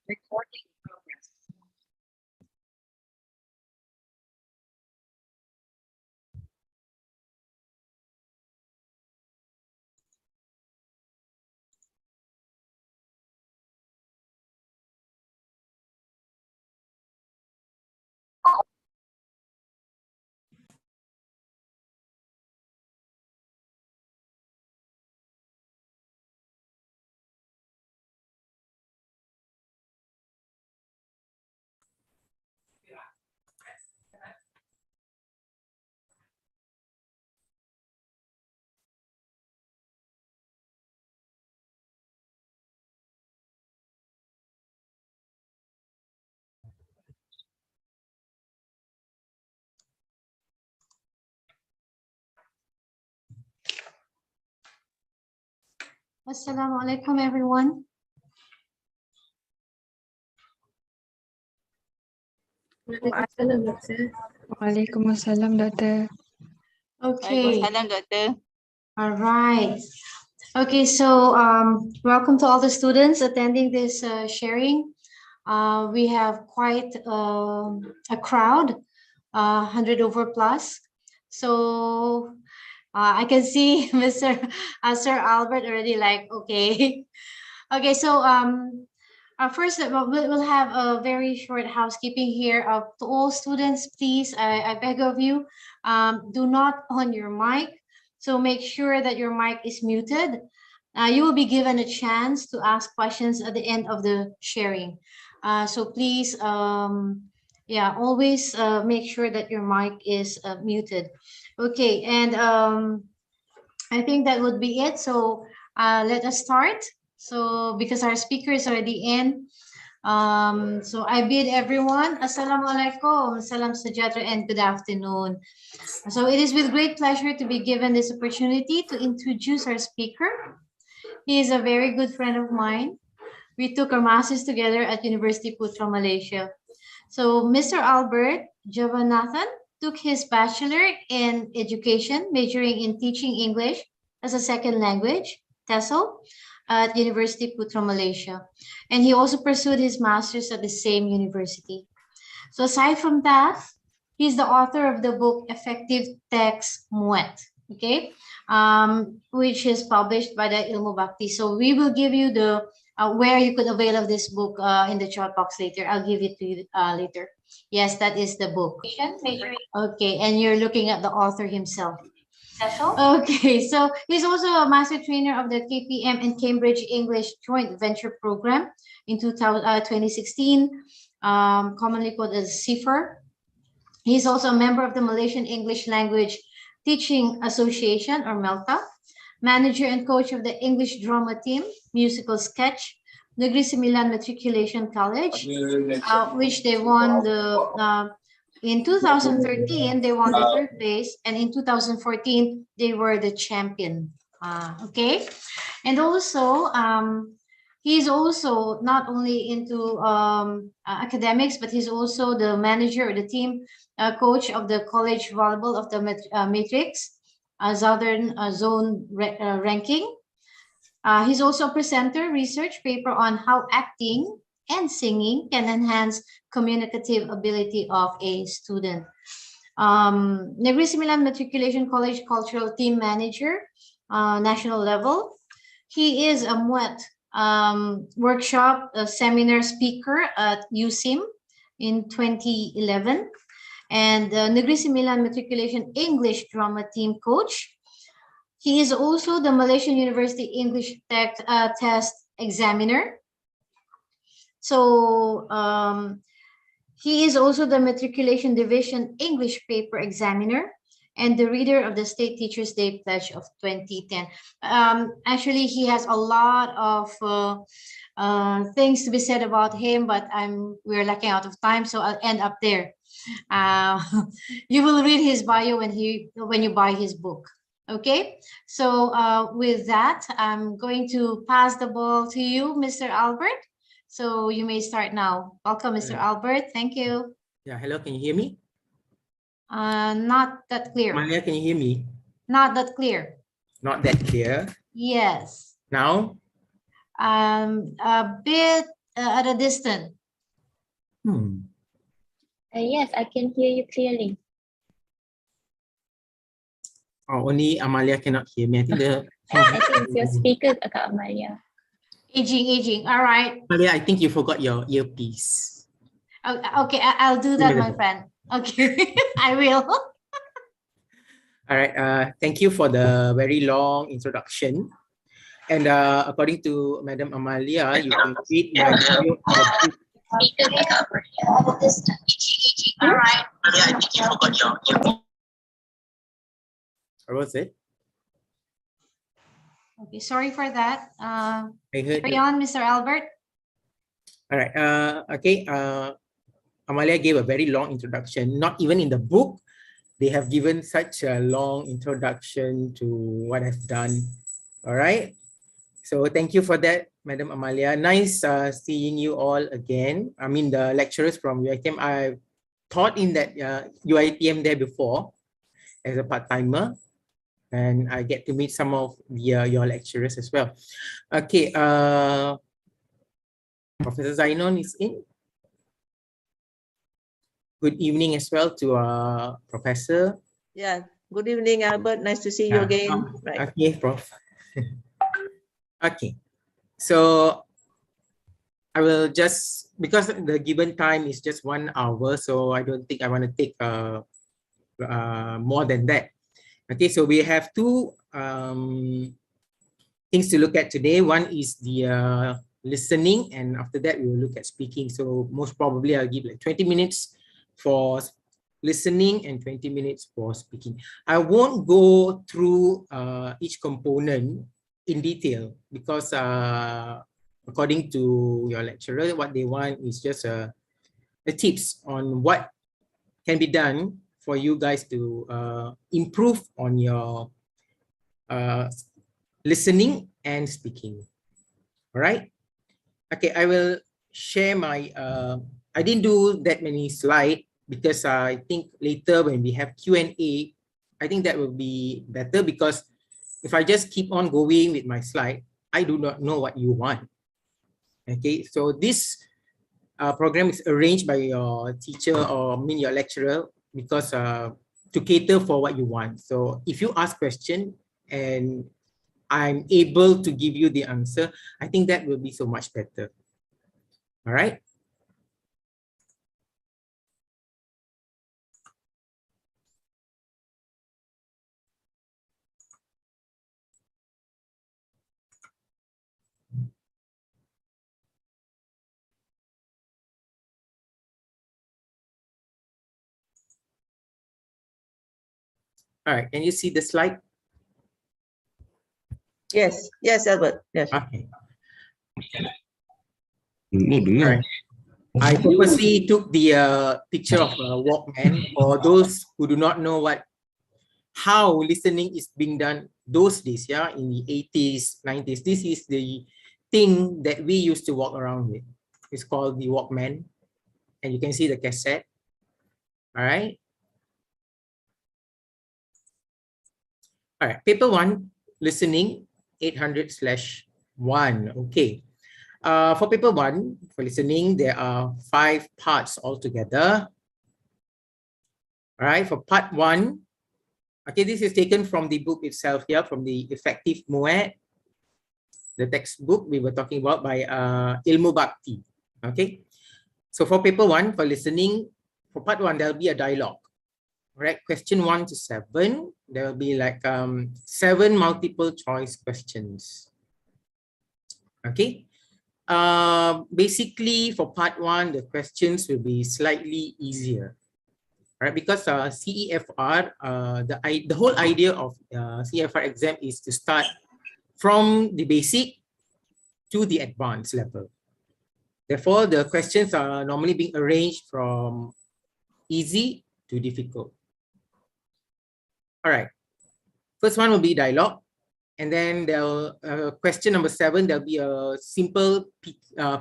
Recording in progress. Assalamu alaikum, everyone. Waalaikumsalam, Doctor. Okay, Waalaikumsalam, Doctor. all right. Okay, so welcome to all the students attending this sharing. We have quite a crowd, 100 over plus. So I can see Mr. Sir Albert already like, okay. Okay, so First, we'll have a very short housekeeping here. To all students, please, I beg of you, do not on your mic. So make sure that your mic is muted. You will be given a chance to ask questions at the end of the sharing. So please, yeah, always make sure that your mic is muted. Okay, and I think that would be it. So let us start. So because our speaker is already in, so I bid everyone Assalamualaikum, Salam Sejahtera, and good afternoon. So it is with great pleasure to be given this opportunity to introduce our speaker. He is a very good friend of mine. We took our masters together at University Putra, Malaysia. So Mr. Albert Javanathan took his bachelor in education, majoring in teaching English as a second language, TESOL, at University Putra, Malaysia. And he also pursued his master's at the same university. So aside from that, he's the author of the book Effective Text Muet, okay, which is published by the Ilmu Bhakti. So we will give you the where you could avail of this book in the chat box later. I'll give it to you later. Yes, that is the book. Okay, and you're looking at the author himself. Okay, so he's also a master trainer of the KPM and Cambridge English Joint Venture Program in 2016, commonly called as Cefr. He's also a member of the Malaysian English Language Teaching Association, or MELTA, manager and coach of the English drama team, musical sketch, Negeri Sembilan Matriculation College, which they won the in 2013, they won the third place, and in 2014, they were the champion. Okay, and also he's also not only into academics, but he's also the manager or the team coach of the college volleyball of the Matrix Southern Zone ranking. He's also a presenter, research paper on how acting and singing can enhance communicative ability of a student. Negeri Sembilan Matriculation College Cultural Team Manager, national level. He is a MUET workshop seminar speaker at USIM in 2011. And Negeri Sembilan Matriculation English Drama Team Coach. He is also the Malaysian University English Test Examiner. So he is also the Matriculation Division English Paper Examiner and the reader of the State Teachers Day Pledge of 2010. Actually, he has a lot of things to be said about him, but we're lacking out of time, so I'll end up there. You will read his bio when you buy his book. Okay, so with that, I'm going to pass the ball to you, Mr. Albert. So you may start now. Welcome, Mr. Albert. Thank you. Yeah, hello, can you hear me? Not that clear. Malia, can you hear me? Not that clear. Not that clear. Yes. Now? A bit at a distance. Yes, I can hear you clearly. Oh, only Amalia cannot hear me. I think I think it's your speaker, Kak Amalia. Aging. All right. Amalia, I think you forgot your earpiece. Okay, I'll do that, my friend. Okay, I will. All right. Thank you for the very long introduction. And according to Madam Amalia, you can read my video. Speaker, Kak Amalia. All right. Amalia, I think you forgot your earpiece. Or was it? Okay, sorry for that. I heard. Carry on, Mr. Albert. All right. Okay. Amalia gave a very long introduction. Not even in the book, they have given such a long introduction to what I've done. All right. So thank you for that, Madam Amalia. Nice seeing you all again. I mean, the lecturers from UITM, I taught in that UITM there before as a part-timer. And I get to meet some of your lecturers as well. Okay, Professor Zainon is in. Good evening as well to Professor. Yeah, good evening, Albert. Nice to see you again. Right. Okay, Prof. Okay, so I will just, because the given time is just 1 hour, so I don't think I want to take more than that. Okay, so we have two things to look at today. One is the listening, and after that we will look at speaking. So most probably I'll give like 20 minutes for listening and 20 minutes for speaking. I won't go through each component in detail because according to your lecturer, what they want is just the tips on what can be done for you guys to improve on your listening and speaking. All right. Okay, I will share my, I didn't do that many slides because I think later when we have Q&A, I think that will be better, because if I just keep on going with my slide, I do not know what you want. Okay, so this program is arranged by your teacher, or your lecturer, because to cater for what you want. So if you ask question and I'm able to give you the answer, I think that will be so much better. All right. All right, can you see the slide? Yes, yes, Albert. Yes. Okay. All right. I purposely took the picture of a Walkman for those who do not know how listening is being done those days, yeah, in the 80s, 90s. This is the thing that we used to walk around with. It's called the Walkman, and you can see the cassette. All right. All right, paper 1, listening, 800/1. Okay. For paper 1, for listening, there are 5 parts altogether. All right, for part 1, okay, this is taken from the book itself here, from the Effective Mu'ad, the textbook we were talking about by Ilmu Bhakti. Okay, so for paper 1, for listening, for part 1, there'll be a dialogue. All right, question 1 to 7, there will be like 7 multiple choice questions. Okay. Basically, for part 1, the questions will be slightly easier, right? Because CEFR, the whole idea of CEFR exam is to start from the basic to the advanced level. Therefore, the questions are normally being arranged from easy to difficult. All right. First one will be dialogue. And then there'll question number 7, there'll be a simple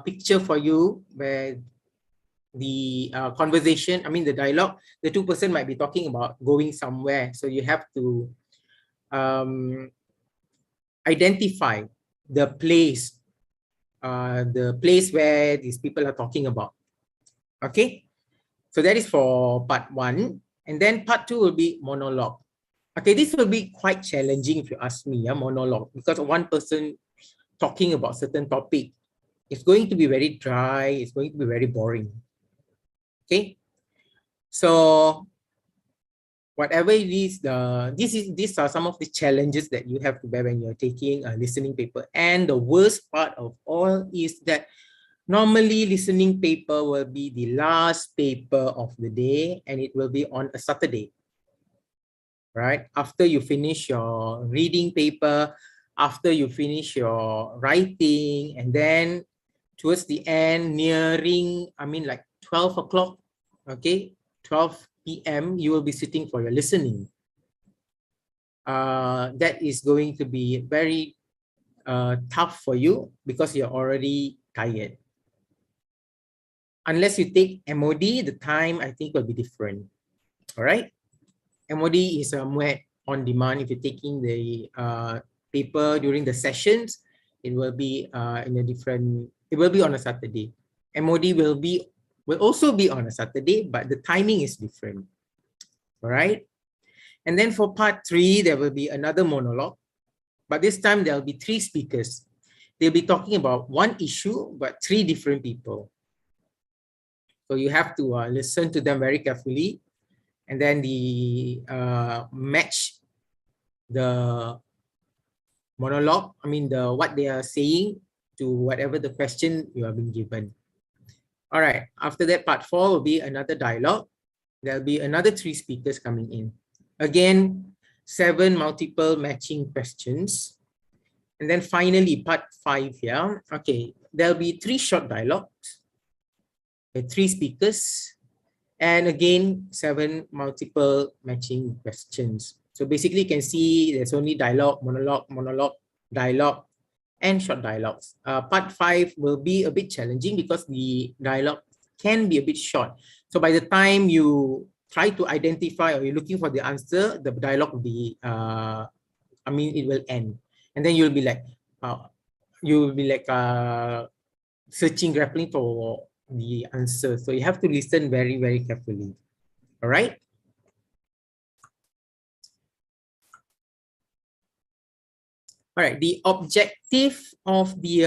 picture for you where the conversation, the dialogue, the 2 person might be talking about going somewhere. So you have to identify the place where these people are talking about. Okay. So that is for part 1. And then part 2 will be monologue. Okay, this will be quite challenging if you ask me, monologue, because one person talking about certain topic. It's going to be very dry, it's going to be very boring. Okay, so whatever it is, these are some of the challenges that you have to bear when you're taking a listening paper. And the worst part of all is that normally listening paper will be the last paper of the day, and it will be on a Saturday. Right? After you finish your reading paper, after you finish your writing, and then towards the end, nearing, like 12 o'clock, okay, 12 p.m., you will be sitting for your listening. That is going to be very tough for you because you're already tired. Unless you take MOD, the time I think will be different. All right. MOD is a MOD on demand. If you're taking the paper during the sessions, it will be it will be on a Saturday. MOD will also be on a Saturday, but the timing is different. All right. And then for part 3, there will be another monologue, but this time there will be 3 speakers. they'll be talking about one issue, but 3 different people. So you have to listen to them very carefully, and then match the monologue, what they are saying to whatever the question you have been given. All right, after that, part 4 will be another dialogue. There'll be another 3 speakers coming in. Again, 7 multiple matching questions. And then finally, part 5 here. Okay, there'll be 3 short dialogues, 3 speakers, and again, 7 multiple matching questions. So basically, you can see there's only dialogue, monologue, dialogue, and short dialogues. Part 5 will be a bit challenging because the dialogue can be a bit short. So by the time you try to identify or you're looking for the answer, the dialogue will be, it will end. And then you'll be like, searching, grappling for the answer. So you have to listen very, very carefully. All right. All right, the objective of the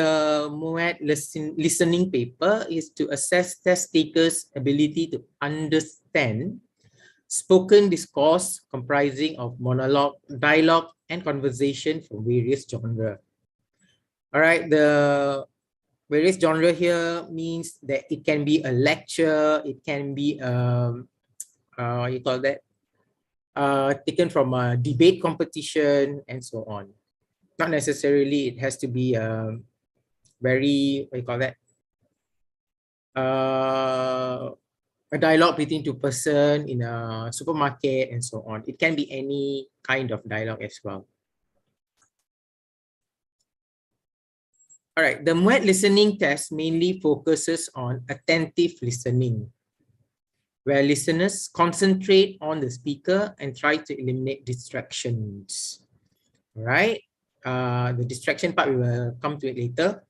MOAT listening paper is to assess test takers' ability to understand spoken discourse comprising of monologue, dialogue, and conversation from various genres. All right, the various genre here means that it can be a lecture, it can be taken from a debate competition, and so on. Not necessarily it has to be very, a dialogue between 2 persons in a supermarket and so on. It can be any kind of dialogue as well. All right, the MOAT listening test mainly focuses on attentive listening, where listeners concentrate on the speaker and try to eliminate distractions. All right. The distraction part, we will come to it later.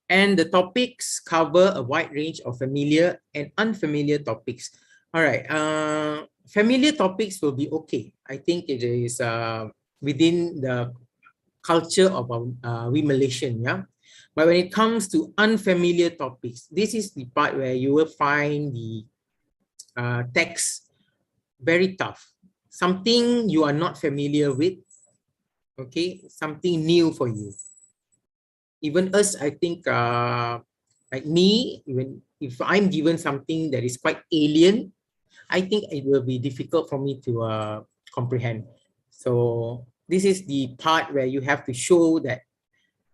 And the topics cover a wide range of familiar and unfamiliar topics. All right, familiar topics will be okay. I think it is within the culture of we Malaysian, yeah. But when it comes to unfamiliar topics, this is the part where you will find the text very tough. Something you are not familiar with, okay, something new for you. Even us, I think, like me, even if I'm given something that is quite alien, I think it will be difficult for me to comprehend. So this is the part where you have to show that,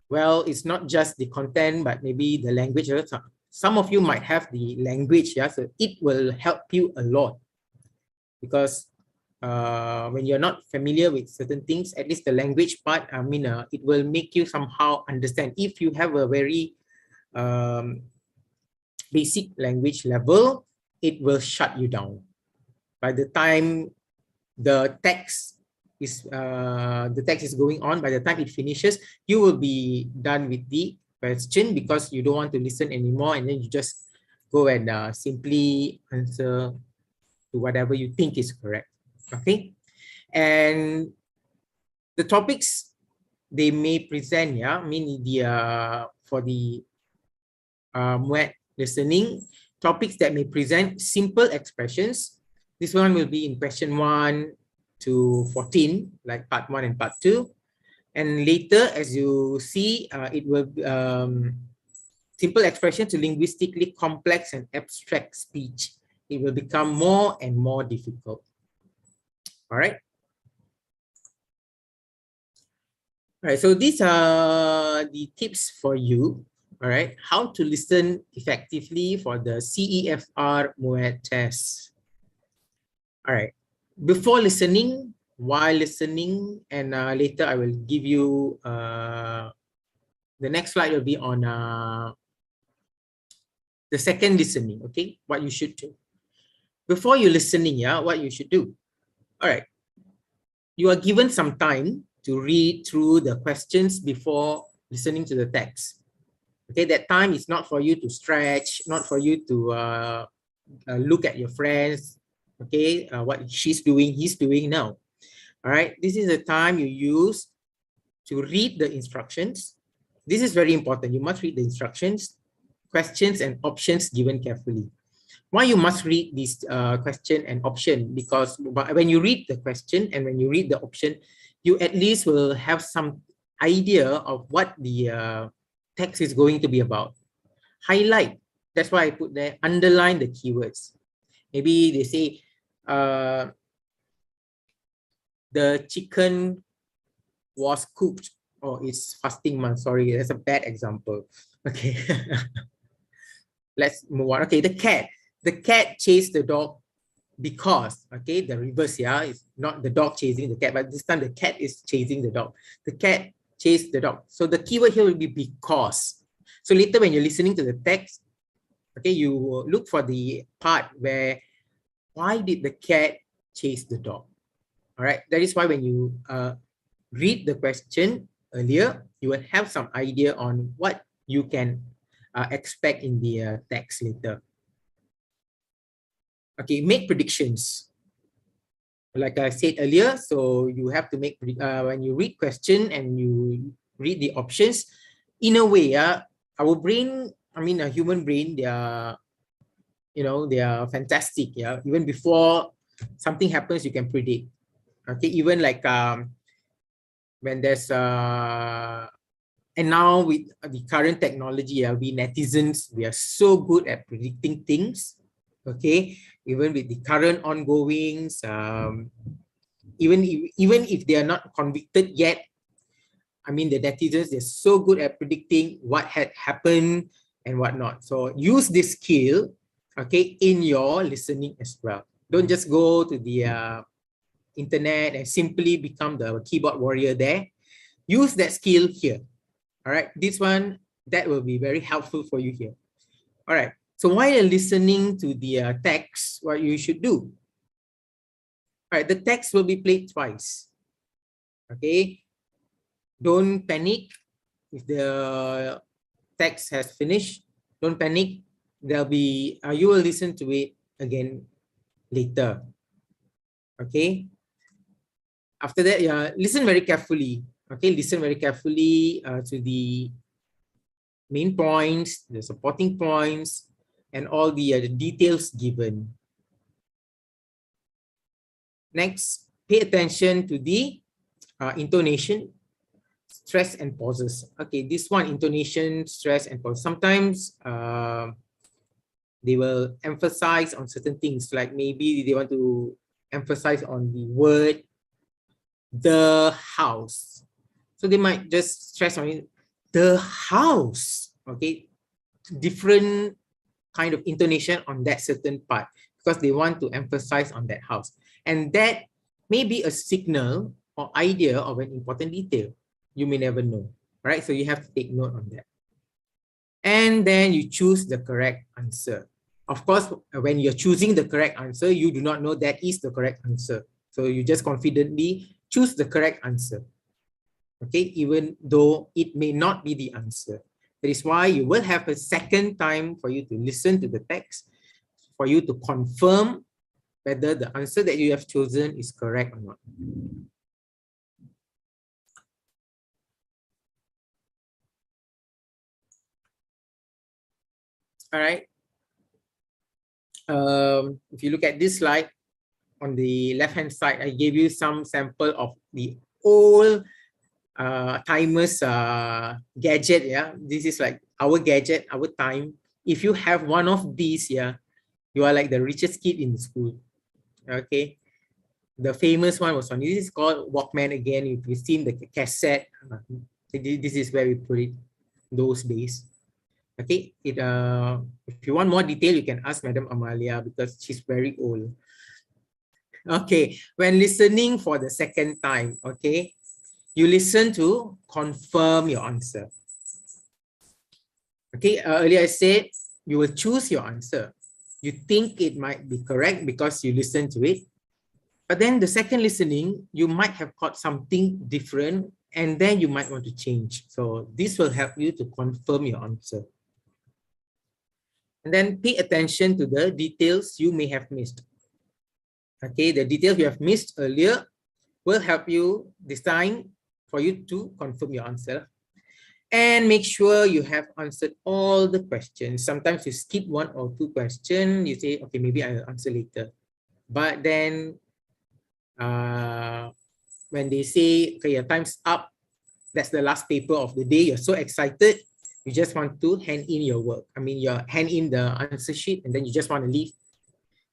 well, it's not just the content, but maybe the language. Some of you might have the language, yeah, so it will help you a lot. Because when you're not familiar with certain things, at least the language part, it will make you somehow understand. If you have a very basic language level, it will shut you down. By the time the text is going on, by the time it finishes, you will be done with the question because you don't want to listen anymore, and then you just go and simply answer to whatever you think is correct. Okay, and the topics they may present, yeah, for the MOAT listening, topics that may present simple expressions. This one will be in question 1 to 14, like part 1 and part 2. And later, as you see, it will simple expression to linguistically complex and abstract speech. It will become more and more difficult. All right. All right, so these are the tips for you. All right, how to listen effectively for the CEFR MOAT test. All right, before listening, while listening, and later I will give you, the next slide will be on the second listening, okay, what you should do. Before you're listening, yeah, what you should do. All right, you are given some time to read through the questions before listening to the text. Okay, that time is not for you to stretch, not for you to look at your friends, okay, what she's doing, he's doing now. All right, this is the time you use to read the instructions. This is very important. You must read the instructions, questions, and options given carefully. Why you must read this question and option? Because when you read the question and when you read the option, you at least will have some idea of what the text is going to be about. Highlight. That's why I put there, underline the keywords. Maybe they say, the chicken was cooked, or it's fasting month. Sorry, that's a bad example. Okay. Let's move on. Okay, the cat chased the dog because, okay, the reverse here is not the dog chasing the cat, but this time the cat is chasing the dog. The cat chased the dog. So the keyword here will be because. So later when you're listening to the text, okay, you look for the part where, why did the cat chase the dog? All right, that is why when you read the question earlier, you will have some idea on what you can expect in the text later. Okay, make predictions. Like I said earlier, so you have to make, when you read question and you read the options, in a way, our brain, I mean a human brain, they are, they are fantastic. Yeah, even before something happens, you can predict. Okay, even like when there's and now with the current technology, we netizens, we are so good at predicting things. Okay, even with the current ongoings, even if they are not convicted yet, I mean the netizens, they're so good at predicting what had happened and whatnot. So use this skill, okay, in your listening as well. Don't just go to the internet and simply become the keyboard warrior there. Use that skill here. All right, this one, that will be very helpful for you here. All right, so while you're listening to the text, what you should do. All right, the text will be played twice. Okay, don't panic if the text has finished. Don't panic. There'll be you will listen to it again later. Okay. After that, listen very carefully. Okay, listen very carefully to the main points, the supporting points, and all the details given. Next, pay attention to the intonation, stress, and pauses. Okay, this one, intonation, stress, and pause. Sometimes they will emphasize on certain things, like maybe they want to emphasize on the word the house. So they might just stress on it, the house. Okay, different kind of intonation on that certain part because they want to emphasize on that house. And that may be a signal or idea of an important detail. You may never know, right? So you have to take note on that. And then you choose the correct answer. Of course, when you're choosing the correct answer, you do not know that is the correct answer. So you just confidently choose the correct answer. Okay, even though it may not be the answer. That is why you will have a second time for you to listen to the text, for you to confirm whether the answer that you have chosen is correct or not. All right. If you look at this slide, on the left-hand side, I gave you some sample of the old timers gadget. Yeah, this is like our gadget, our time. If you have one of these, yeah, you are like the richest kid in the school. Okay, the famous one was on this is called Walkman. Again, if you've seen the cassette, this is where we put it those days. Okay, if you want more detail, you can ask Madam Amalia because she's very old. Okay, when listening for the second time, okay, you listen to confirm your answer. Okay, earlier I said you will choose your answer. You think it might be correct because you listen to it. But then the second listening, you might have caught something different and then you might want to change. So this will help you to confirm your answer. And then pay attention to the details you may have missed. Okay, the details you have missed earlier will help you this time for you to confirm your answer. And make sure you have answered all the questions. Sometimes you skip one or two questions. You say, okay, maybe I'll answer later. But then when they say, okay, your time's up, that's the last paper of the day, you're so excited, you just want to hand in your work. I mean, you hand in the answer sheet and then you just want to leave.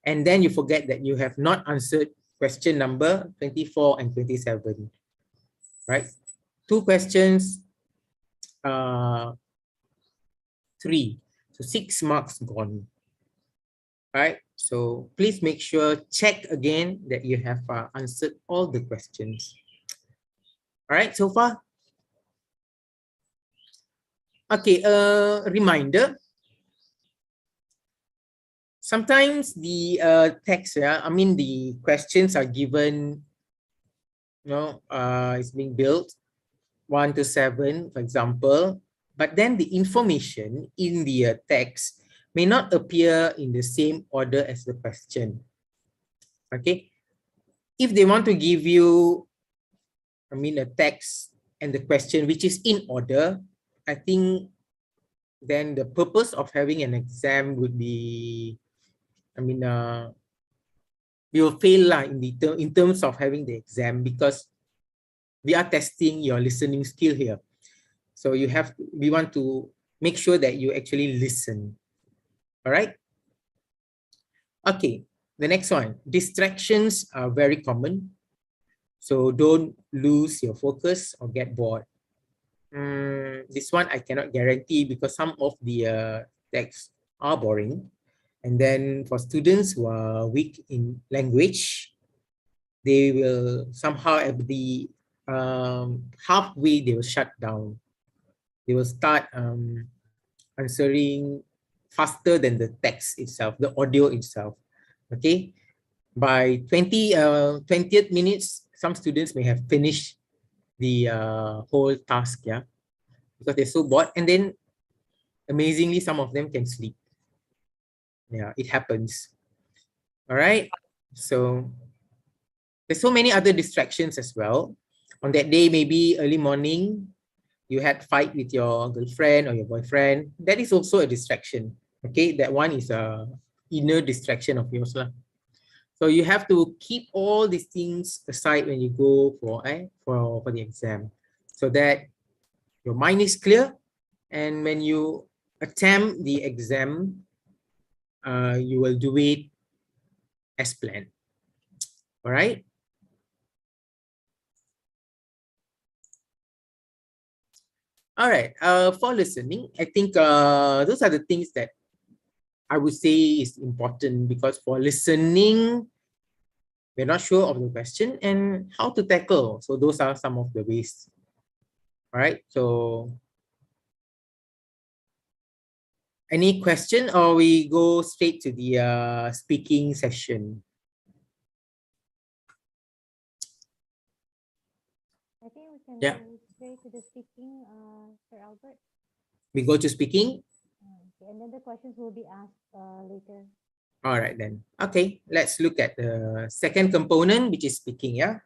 And then you forget that you have not answered question number 24 and 27, right? 2 questions, 3. So 6 marks gone, right? So please make sure, check again that you have answered all the questions. All right, so far? Okay, reminder. Sometimes the text, I mean the questions are given, it's being built 1 to 7, for example, but then the information in the text may not appear in the same order as the question. Okay, if they want to give you, a text and the question which is in order, I think then the purpose of having an exam would be, we will fail in terms of having the exam, because we are testing your listening skill here. So we want to make sure that you actually listen. All right. Okay, the next one. Distractions are very common. So don't lose your focus or get bored. This one I cannot guarantee, because some of the texts are boring. And then for students who are weak in language, they will somehow at the halfway, they will shut down. They will start answering faster than the text itself, the audio itself. Okay, by 20th minutes, some students may have finished the whole task, yeah, because they're so bored. And then amazingly, some of them can sleep. Yeah, it happens. All right, so there's so many other distractions as well. On that day, maybe early morning, you had fight with your girlfriend or your boyfriend. That is also a distraction. Okay, that one is a inner distraction of yours lah. So you have to keep all these things aside when you go for the exam, so that your mind is clear, and when you attempt the exam, you will do it as planned. All right. All right. For listening, I think those are the things that I would say is important, because for listening, we're not sure of the question and how to tackle. So those are some of the ways. All right. So any question, or we go straight to the speaking session? I think we can go straight to the speaking, Sir Albert. We go to speaking? Okay, and then the questions will be asked later. All right then. Okay, let's look at the second component, which is speaking, yeah?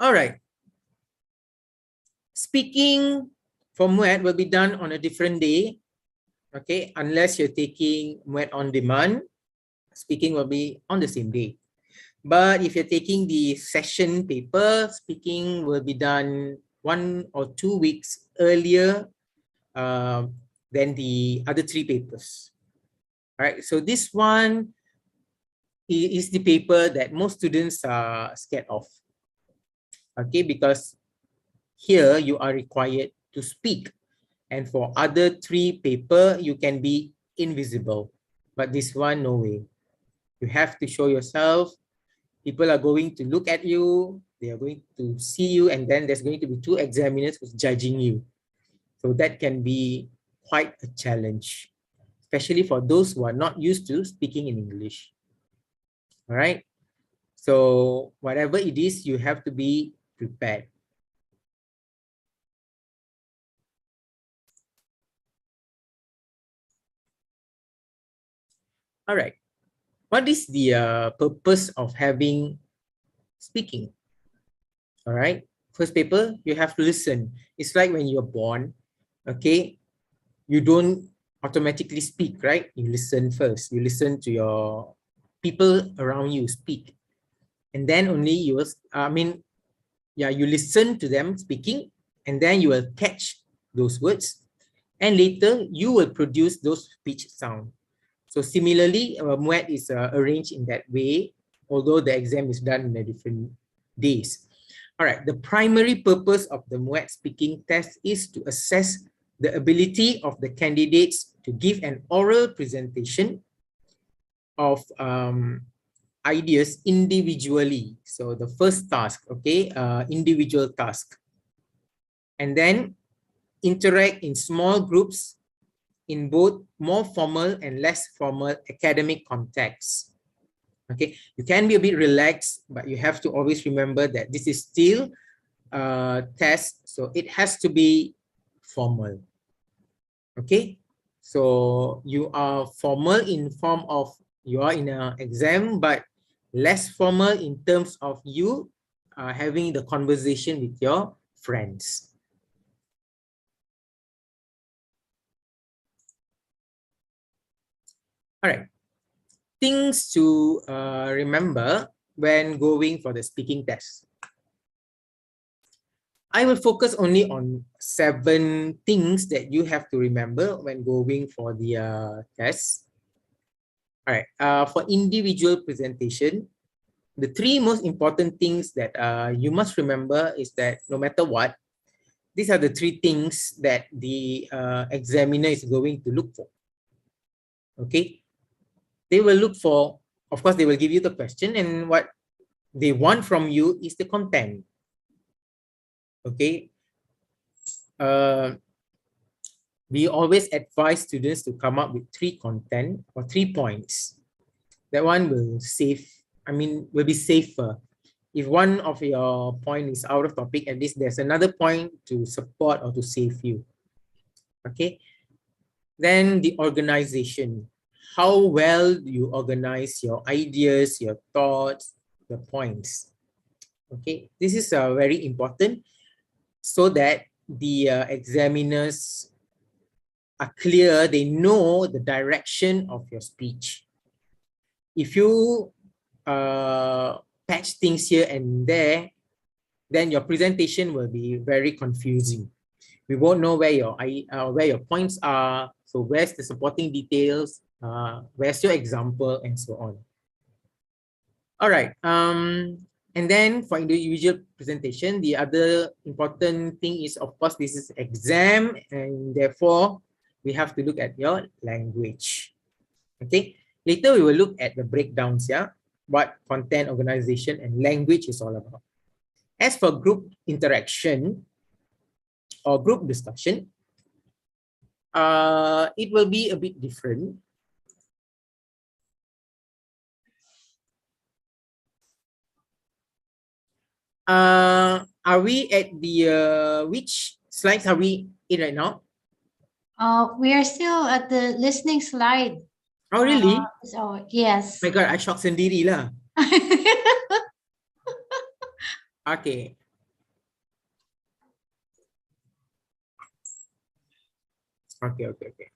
All right. Speaking for MUET will be done on a different day. Okay, unless you're taking MUET on demand, speaking will be on the same day. But if you're taking the session paper, speaking will be done 1 or 2 weeks earlier than the other 3 papers. All right, so this one is the paper that most students are scared of. Okay, because here you are required to speak, and for other 3 paper you can be invisible, but this one, no way. You have to show yourself. People are going to look at you, they are going to see you, and then there's going to be 2 examiners who's judging you. So that can be quite a challenge, especially for those who are not used to speaking in English. All right. So whatever it is, you have to be prepared. All right. What is the purpose of having speaking? All right. First paper, you have to listen. It's like when you're born, okay, you don't automatically speak, right? You listen first. You listen to your people around you speak. And then only you will, you listen to them speaking, and then you will catch those words. And later, you will produce those speech sound. So similarly, MUET is arranged in that way, although the exam is done in a different days. All right, the primary purpose of the MUET speaking test is to assess the ability of the candidates to give an oral presentation of ideas individually. So the first task, okay, individual task. And then interact in small groups in both more formal and less formal academic contexts. Okay, you can be a bit relaxed, but you have to always remember that this is still a test, so it has to be formal. Okay, so you are formal in form of you are in an exam, but less formal in terms of you having the conversation with your friends. All right, things to remember when going for the speaking test. I will focus only on 7 things that you have to remember when going for the test. All right, for individual presentation, the 3 most important things that you must remember is that no matter what, these are the 3 things that the examiner is going to look for. Okay, they will look for, of course, they will give you the question, and what they want from you is the content. Okay, we always advise students to come up with 3 content or 3 points. That one will will be safer. If one of your point is out of topic, at least there's another point to support or to save you. Okay, then the organization. How well do you organize your ideas, your thoughts, the points? Okay, this is very important so that the examiners are clear, they know the direction of your speech. If you patch things here and there, then your presentation will be very confusing. We won't know where your points are. So where's the supporting details? Where's your example, and so on. All right. And then for individual presentation, the other important thing is, of course, this is exam, and therefore we have to look at your language. Okay. Later we will look at the breakdowns, yeah, what content, organization, and language is all about. As for group interaction or group discussion, it will be a bit different. Are we at the which slides are we in right now? We are still at the listening slide. Oh, really? So yes. My God, I shocked sendiri lah. Okay. Okay.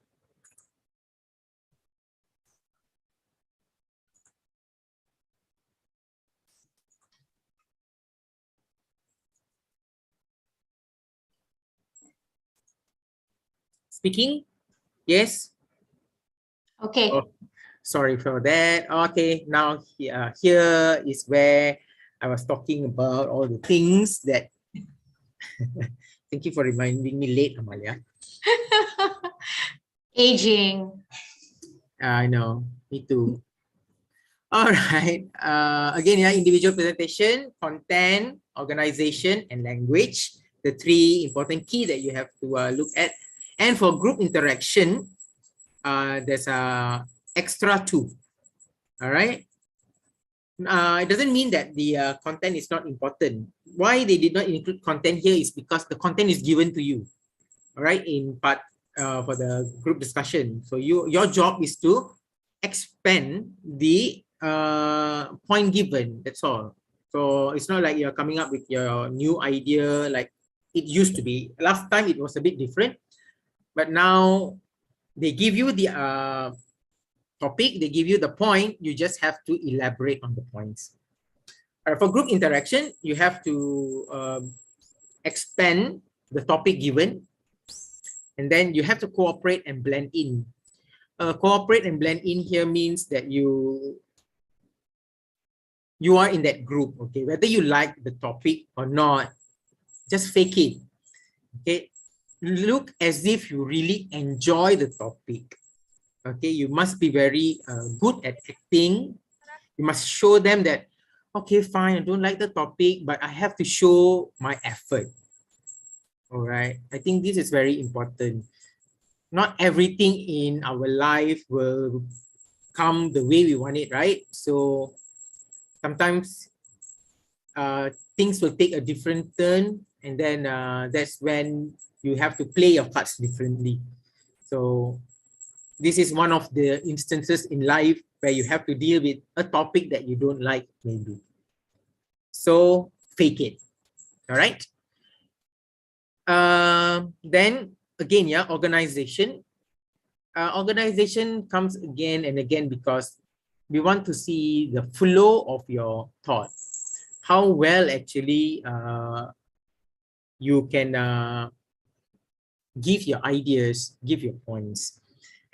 Speaking? Yes? Okay. Oh, sorry for that. Okay, now here is where I was talking about all the things that... Thank you for reminding me late, Amalia. Aging. I know, me too. All right. Again, yeah, individual presentation, content, organization, and language. The 3 important key that you have to look at. And for group interaction, there's a extra 2. All right. It doesn't mean that the content is not important. Why they did not include content here is because the content is given to you. All right, in part for the group discussion. So your job is to expand the point given. That's all. So it's not like you're coming up with your new idea like it used to be. Last time it was a bit different, but now they give you the topic, they give you the point, you just have to elaborate on the points. For group interaction, you have to expand the topic given, and then you have to cooperate and blend in. Cooperate and blend in here means that you are in that group, okay? Whether you like the topic or not, just fake it, okay? Look as if you really enjoy the topic, okay? You must be very good at acting. You must show them that, okay, fine, I don't like the topic, but I have to show my effort. All right, I think this is very important. Not everything in our life will come the way we want it, right? So sometimes things will take a different turn, and then that's when you have to play your cards differently. So this is one of the instances in life where you have to deal with a topic that you don't like, maybe. So fake it. All right. Then again, yeah, organization. Organization comes again and again because we want to see the flow of your thought. How well actually you can give your ideas, give your points.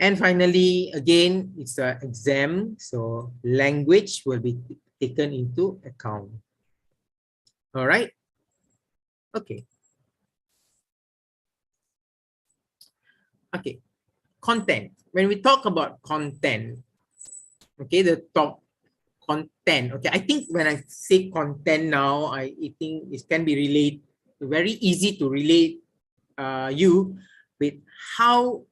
And finally, again, it's an exam, so language will be taken into account. All right. Okay. Okay. Content. When we talk about content, okay, the top content. Okay, I think when I say content now, I think it can be very easy to relate you with how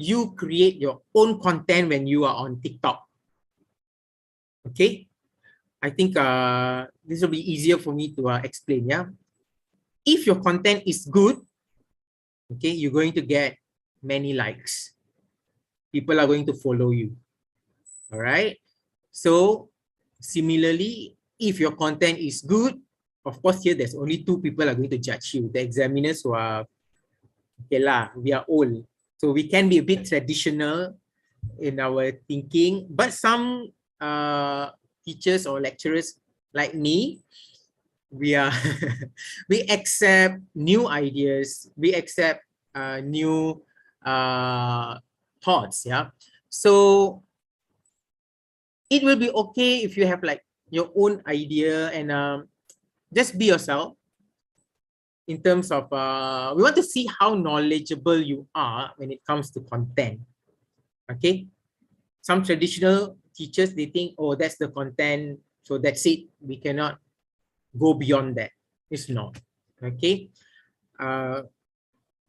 you create your own content when you are on TikTok. Okay, I think this will be easier for me to explain. Yeah, if your content is good, okay, you're going to get many likes. People are going to follow you. All right. So similarly, if your content is good, of course, here there's only two people are going to judge you. The examiners who are, okay lah, we are old. So we can be a bit traditional in our thinking, but some teachers or lecturers like me, we are we accept new ideas, we accept new thoughts. Yeah, so it will be okay if you have like your own idea and just be yourself. In terms of we want to see how knowledgeable you are when it comes to content. Okay, some traditional teachers, they think, oh, that's the content, so that's it, we cannot go beyond that. It's not. Okay,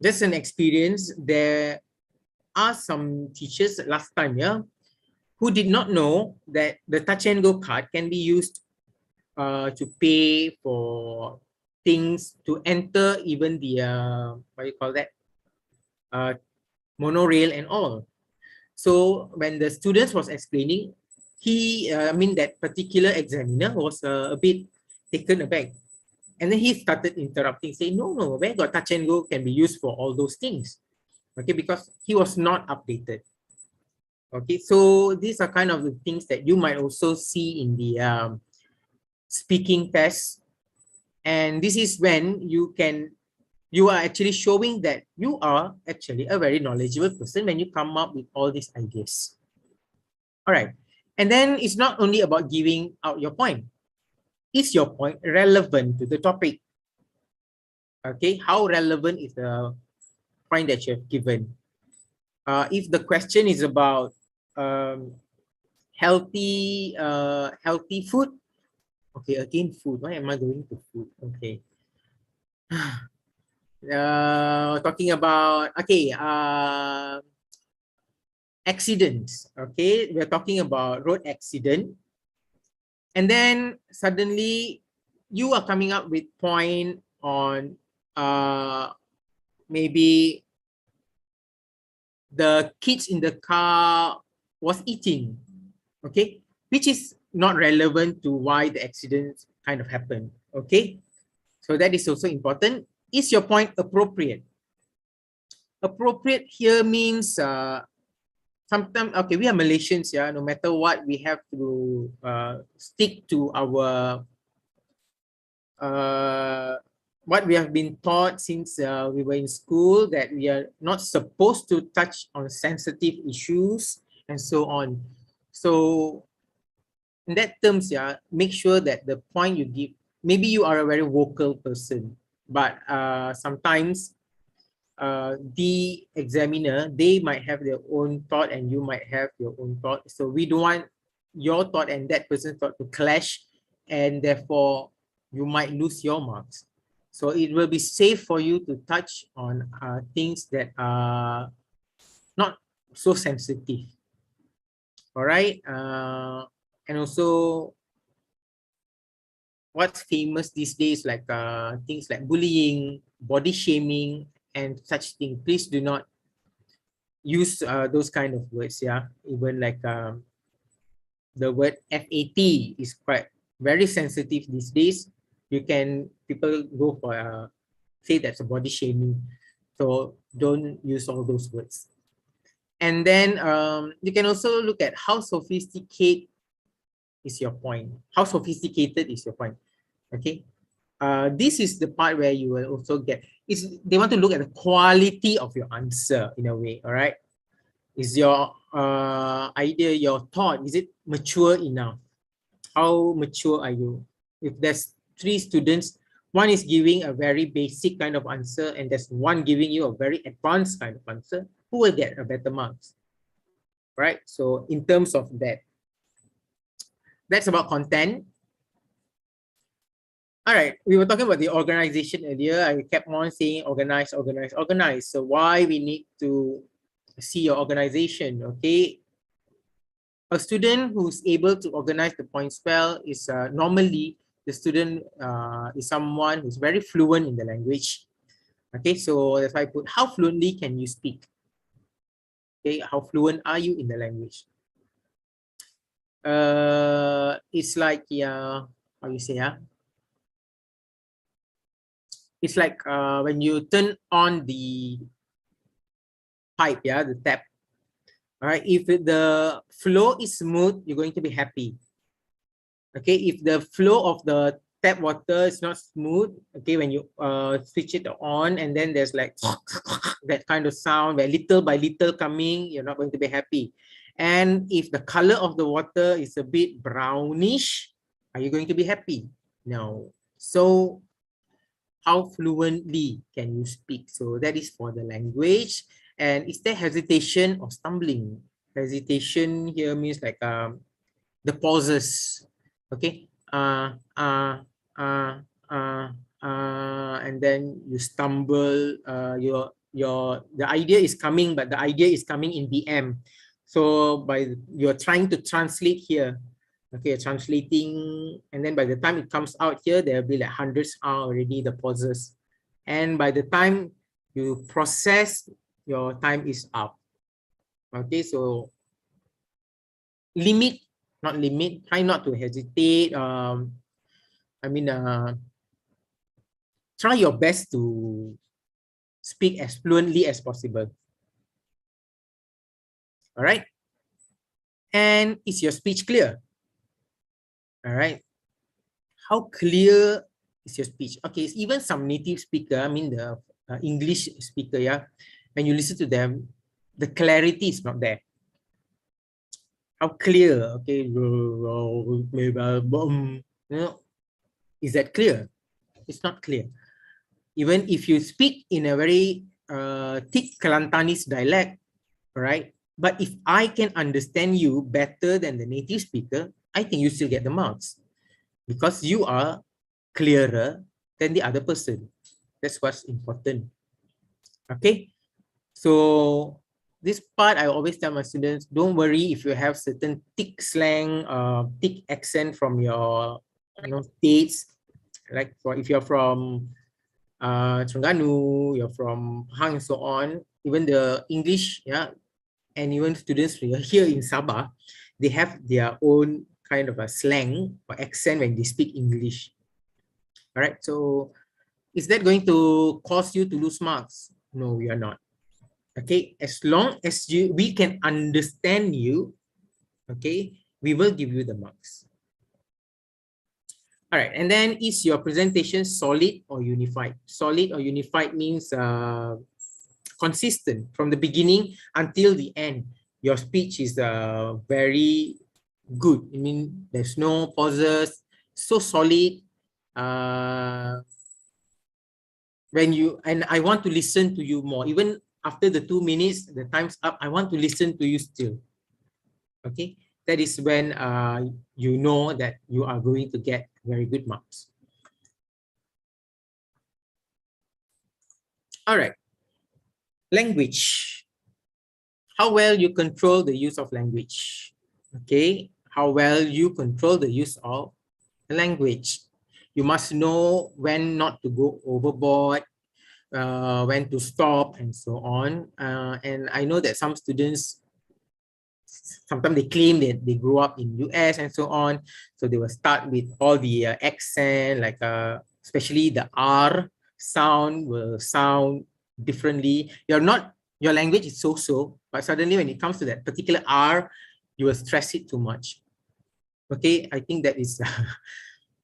just an experience. There are some teachers last time, yeah, who did not know that the touch and go card can be used to pay for things, to enter even the what do you call that, monorail and all. So when the students was explaining, he I mean that particular examiner was a bit taken aback, and then he started interrupting, saying, no, where got touch and go can be used for all those things. Okay, because he was not updated. Okay, so these are kind of the things that you might also see in the speaking test. And this is when you are actually showing that you are actually a very knowledgeable person when you come up with all these ideas. All right. And then it's not only about giving out your point. Is your point relevant to the topic? Okay, how relevant is the point that you have given? If the question is about healthy food, okay, again food. Why am I going to food? Okay. Talking about, okay, accidents. Okay, we're talking about road accident, and then suddenly you are coming up with point on maybe the kids in the car was eating. okay, which is not relevant to why the accident kind of happened, okay? So that is also important. Is your point appropriate? Appropriate here means sometimes, okay, we are Malaysians, yeah, no matter what, we have to stick to our what we have been taught since we were in school, that we are not supposed to touch on sensitive issues and so on. So in that terms, yeah, make sure that the point you give, maybe you are a very vocal person, but sometimes the examiner, they might have their own thought and you might have your own thought. So we don't want your thought and that person's thought to clash, and therefore you might lose your marks. So it will be safe for you to touch on things that are not so sensitive. All right. And also what's famous these days, like things like bullying, body shaming, and such things. Please do not use those kind of words. Yeah, even like the word FAT is quite very sensitive these days. You can, people go for say that's a body shaming. So don't use all those words. And then you can also look at how sophisticated is your point. How sophisticated is your point? Okay. This is the part where you will also get, they want to look at the quality of your answer in a way, all right? Is your idea, your thought, is it mature enough? How mature are you? If there's 3 students, one is giving a very basic kind of answer and there's one giving you a very advanced kind of answer, who will get a better marks? Right? So in terms of that, that's about content. All right, we were talking about the organization earlier. I kept on saying organize, organize, organize. So why we need to see your organization, okay? A student who's able to organize the points well is normally the student is someone who's very fluent in the language. Okay, so that's why I put how fluently can you speak? Okay, how fluent are you in the language? It's like, yeah, how you say, yeah? It's like when you turn on the pipe, yeah, the tap. All right, if the flow is smooth, you're going to be happy. Okay, if the flow of the tap water is not smooth, okay, when you switch it on and then there's like that kind of sound where little by little coming, you're not going to be happy. And if the color of the water is a bit brownish, are you going to be happy? No. So how fluently can you speak? So that is for the language. And is there hesitation or stumbling? Hesitation here means like the pauses. Okay. And then you stumble. The idea is coming, but the idea is coming in BM. So you're trying to translate here. Okay, translating, and then by the time it comes out here, there'll be like hundreds are already the pauses. And by the time you process, your time is up. Okay, so try not to hesitate. Try your best to speak as fluently as possible. All right. And is your speech clear? All right. How clear is your speech? Okay, even some native speaker, I mean the English speaker, yeah, when you listen to them, the clarity is not there. How clear? Okay, you know, is that clear? It's not clear. Even if you speak in a very thick Kelantanese dialect, right? But if I can understand you better than the native speaker, I think you still get the marks because you are clearer than the other person. That's what's important. Okay, so this part I always tell my students, don't worry if you have certain thick slang, thick accent from your states. Like if you're from Terengganu, you're from Pahang and so on, even the English, yeah, and even students here in Sabah, they have their own kind of a slang or accent when they speak English. All right, so is that going to cause you to lose marks? No, we are not. Okay, as long as we can understand you, okay, we will give you the marks. All right, and then is your presentation solid or unified? Solid or unified means consistent from the beginning until the end. Your speech is very good. I mean, there's no pauses, so solid. When you, and I want to listen to you more. Even after the 2 minutes, the time's up, I want to listen to you still. Okay, that is when you know that you are going to get very good marks. All right, language. How well you control the use of language. Okay, how well you control the use of language. You must know when not to go overboard, when to stop, and so on. And I know that some students, sometimes they claim that they grew up in US and so on. So they will start with all the accent, like especially the R sound will sound differently. Your language is so-so, but suddenly when it comes to that particular R, you will stress it too much. Okay, I think that is,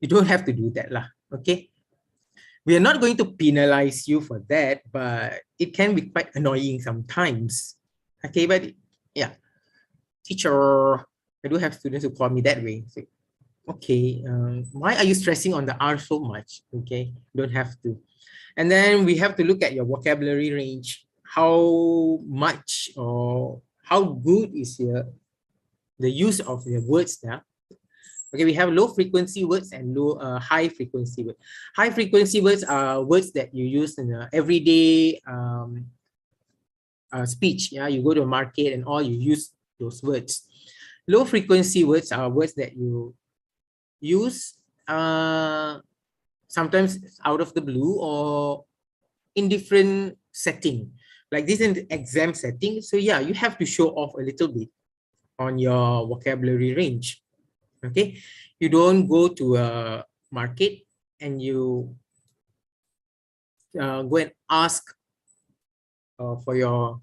you don't have to do that lah. Okay. We are not going to penalize you for that, but it can be quite annoying sometimes. Okay, but yeah, teacher, I do have students who call me that way. So, okay, why are you stressing on the R so much? Okay, don't have to. And then we have to look at your vocabulary range. How much or how good is the use of the words there? Okay, we have low frequency words and high frequency words. High frequency words are words that you use in everyday speech. Yeah, you go to a market and all, you use those words. Low frequency words are words that you use sometimes out of the blue or in different setting. Like this in the exam setting. So yeah, you have to show off a little bit on your vocabulary range. Okay, you don't go to a market and you go and ask for your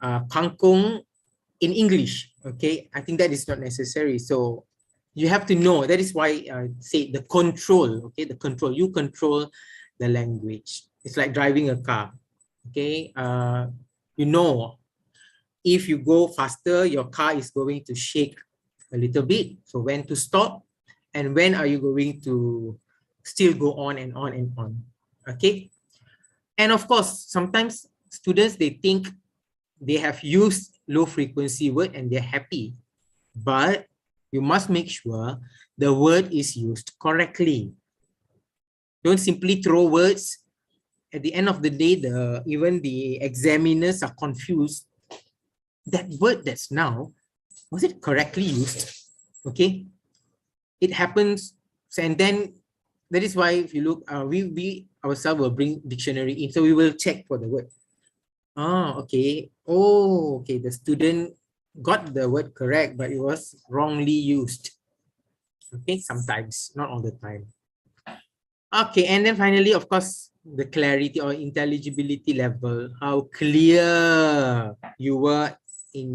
kangkong in English. Okay, I think that is not necessary. So you have to know. That is why I say the control. Okay, the control. You control the language. It's like driving a car. Okay, you know, if you go faster, your car is going to shake a little bit. So when to stop and when are you going to still go on and on and on. Okay. And of course, sometimes students, they think they have used low frequency word and they're happy, but you must make sure the word is used correctly. Don't simply throw words. At the end of the day, even the examiners are confused. That word that's now, was it correctly used? Okay, it happens. And then that is why if you look, we ourselves will bring dictionary in, so we will check for the word. Okay. Oh, okay, the student got the word correct, but it was wrongly used. Okay, sometimes, not all the time. Okay, and then finally, of course, the clarity or intelligibility level, how clear you were in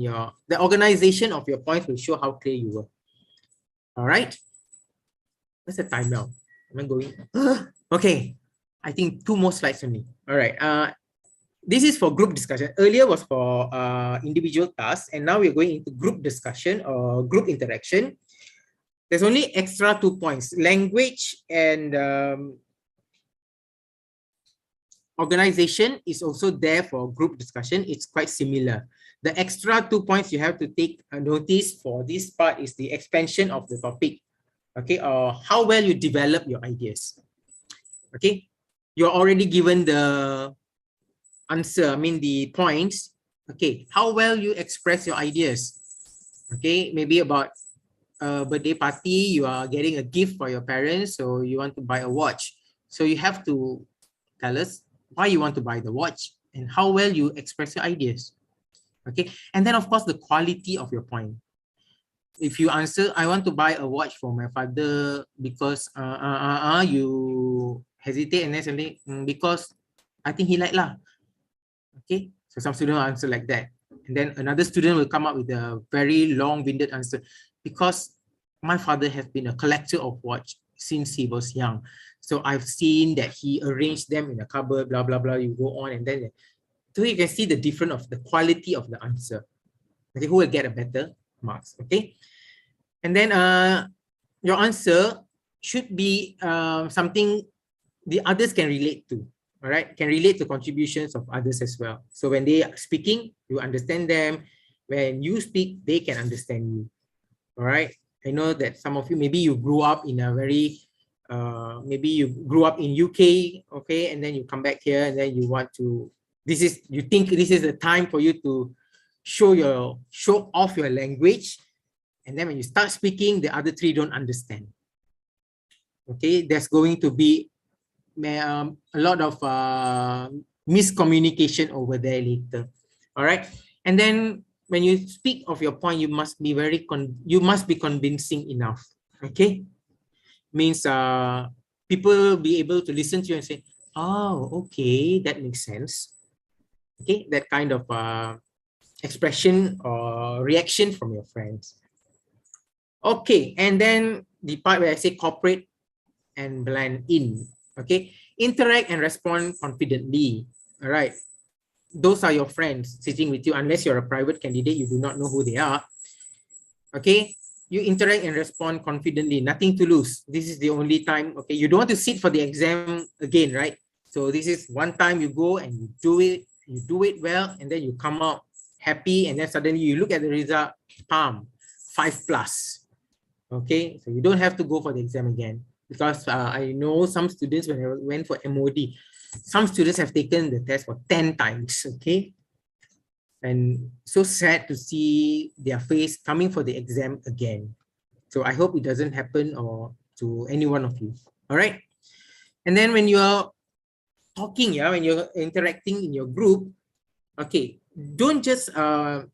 the organization of your points will show how clear you were. All right. What's the time now? Am I going? Okay. I think 2 more slides only. All right. This is for group discussion. Earlier was for individual tasks, and now we're going into group discussion or group interaction. There's only extra 2 points. Language and organization is also there for group discussion. It's quite similar. The extra 2 points you have to take notice for this part is the expansion of the topic. Okay, or how well you develop your ideas. Okay, you're already given the answer, I mean the points. Okay, how well you express your ideas. Okay, maybe about a birthday party, you are getting a gift for your parents, so you want to buy a watch. So you have to tell us why you want to buy the watch and how well you express your ideas. Okay, and then of course the quality of your point. if you answer, I want to buy a watch for my father because you hesitate and then something because I think he like lah. Okay, so some student will answer like that, and then another student will come up with a very long-winded answer because my father has been a collector of watch since he was young. So I've seen that he arranged them in a cupboard, blah, blah, blah. You go on and then, so you can see the difference of the quality of the answer. Okay, who will get a better marks, okay? And then your answer should be something the others can relate to, all right? Can relate to contributions of others as well. So when they are speaking, you understand them. When you speak, they can understand you, all right? I know that some of you, maybe you grew up in a very, maybe you grew up in UK, okay? And then you come back here and then you want to, you think this is the time for you to show off your language. And then when you start speaking, the other three don't understand. Okay, there's going to be a lot of miscommunication over there later. All right, and then when you speak of your point, you must be convincing enough. Okay, means people will be able to listen to you and say, "Oh, okay, that makes sense." Okay, that kind of expression or reaction from your friends. Okay, and then the part where I say cooperate and blend in. Okay, interact and respond confidently. All right, those are your friends sitting with you. Unless you're a private candidate, you do not know who they are. Okay, you interact and respond confidently. Nothing to lose. This is the only time. Okay, you don't want to sit for the exam again, right? So this is one time you go and you do it. You do it well, and then you come out happy, and then suddenly you look at the result, 5+. Okay, so you don't have to go for the exam again, because I know some students, when I went for MOD, some students have taken the test for 10 times, okay? And so sad to see their face coming for the exam again. So I hope it doesn't happen to any one of you, all right? And then when you're talking, when you're interacting in your group, okay, don't just talk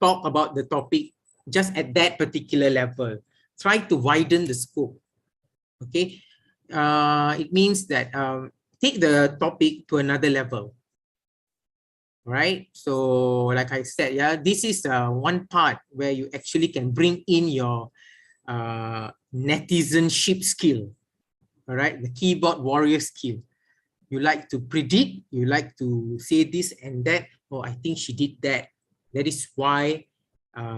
about the topic just at that particular level. Try to widen the scope. Okay, it means that take the topic to another level. Right. So, like I said, this is one part where you actually can bring in your netizenship skill. All right, the keyboard warrior skill. You like to predict. You like to say this and that. Oh, I think she did that. That is why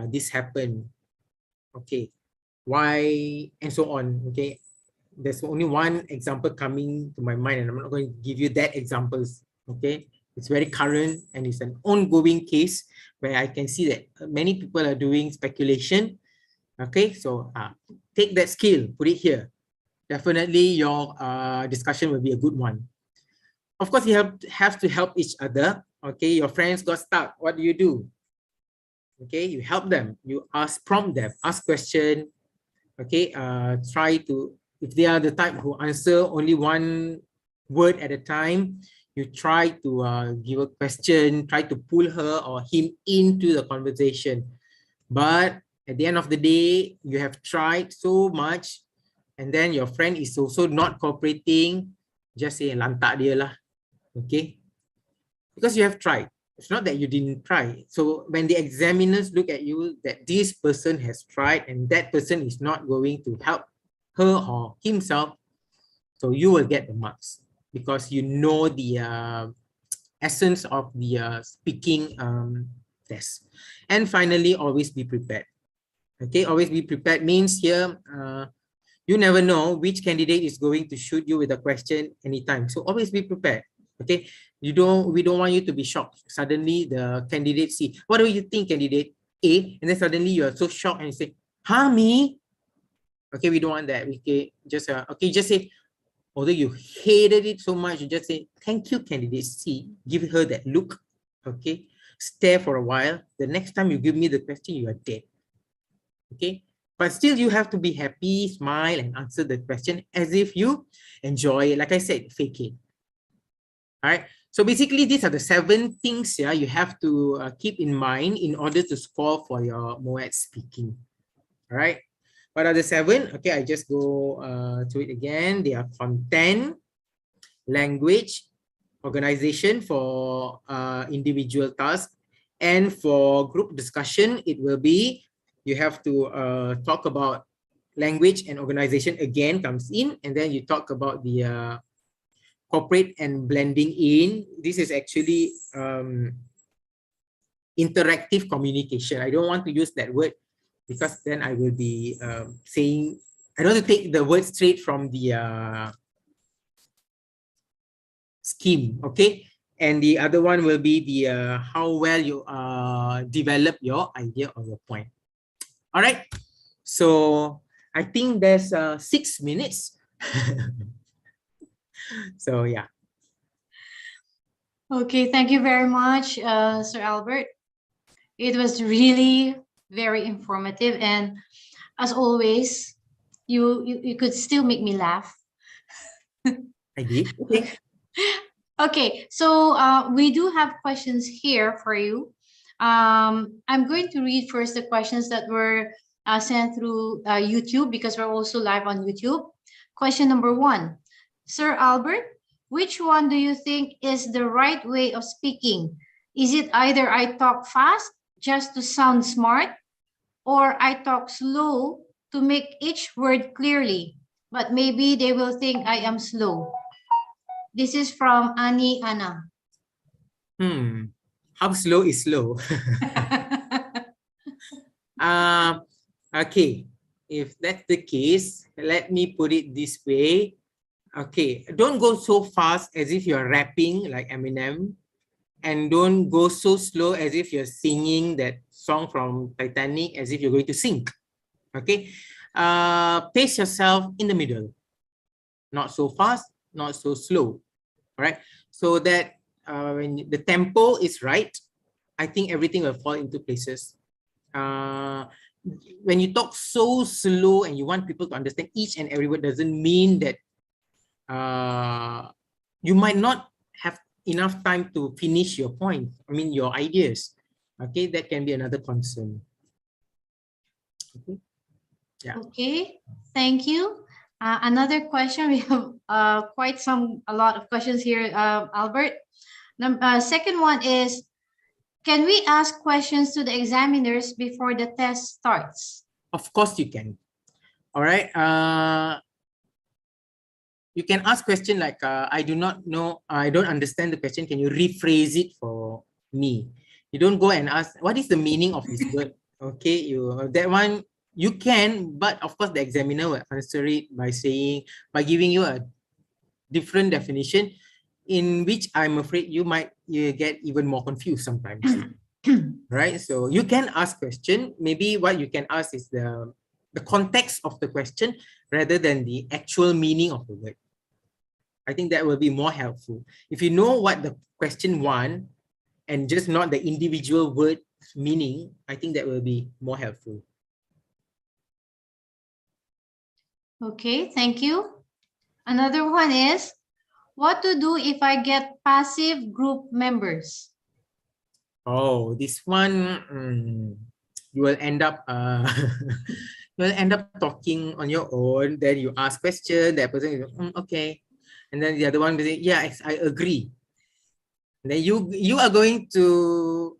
this happened. Okay, why, and so on. Okay, there's only one example coming to my mind, and I'm not going to give you that examples. Okay, it's very current and it's an ongoing case where I can see that many people are doing speculation. Okay, so take that skill, put it here. Definitely your discussion will be a good one. Of course, you have to help each other. Okay, your friends got stuck. What do you do? Okay, you help them. You prompt them, ask question. Okay, try to, if they are the type who answer only one word at a time, you try to give a question, try to pull her or him into the conversation. But at the end of the day, you have tried so much, and then your friend is also not cooperating, just say lantak dia lah. Okay, because you have tried. It's not that you didn't try. So when the examiners look at you, that this person has tried and that person is not going to help her or himself, so you will get the marks because you know the essence of the speaking test. And finally, always be prepared. Okay, always be prepared means here, you never know which candidate is going to shoot you with a question anytime. So always be prepared. Okay, we don't want you to be shocked. Suddenly the candidate C, what do you think, candidate A? And then suddenly you are so shocked and you say, huh, me? Okay, we don't want that. We just just say, although you hated it so much, you just say, thank you, candidate C. Give her that look. Okay, stare for a while. The next time you give me the question, you are dead. Okay, but still you have to be happy, smile, and answer the question as if you enjoy it. Like I said, fake it. All right, So basically, these are the 7 things you have to keep in mind in order to score for your MOAT speaking. All right. What are the 7? Okay, I just go to it again. They are content, language, organization for individual tasks, and for group discussion, it will be you have to talk about language and organization again comes in, and then you talk about the corporate and blending in. This is actually interactive communication. I don't want to use that word because then I will be saying, I don't want to take the word straight from the scheme, okay? And the other one will be the how well you develop your idea or your point. All right, so I think there's 6 minutes. So yeah. Okay, thank you very much, Sir Albert. It was really very informative, and as always, you could still make me laugh. I did. Okay. Okay, so we do have questions here for you. I'm going to read first the questions that were sent through YouTube, because we're also live on YouTube. Question number 1, Sir Albert, which one do you think is the right way of speaking? Is it either I talk fast just to sound smart, or I talk slow to make each word clearly, but maybe they will think I am slow? This is from Annie Anna. How slow is slow? Okay, if that's the case, let me put it this way. Okay, don't go so fast as if you're rapping like Eminem, and don't go so slow as if you're singing that song from Titanic as if you're going to sink. Okay, pace yourself in the middle, not so fast, not so slow. All right, so that when the tempo is right, I think everything will fall into places. When you talk so slow and you want people to understand each and every word, doesn't mean that you might not have enough time to finish your point. I mean, your ideas. Okay, that can be another concern. Okay. Yeah. Okay, thank you. Another question. We have a lot of questions here, Albert. Second one is, can we ask questions to the examiners before the test starts? Of course you can. All right. You can ask question like, I do not know, I don't understand the question. Can you rephrase it for me? You don't go and ask, what is the meaning of this word? Okay, that one you can, but of course the examiner will answer it by giving you a different definition, in which I'm afraid you might get even more confused sometimes. Right? So you can ask question. Maybe what you can ask is the context of the question rather than the actual meaning of the word. I think that will be more helpful. If you know what the question wants and just not the individual word meaning, I think that will be more helpful. Okay, thank you. Another one is, what to do if I get passive group members? Oh, this one, you will end up talking on your own. Then you ask question, that person is okay, and then the other one will say, yeah, I agree. And then you are going to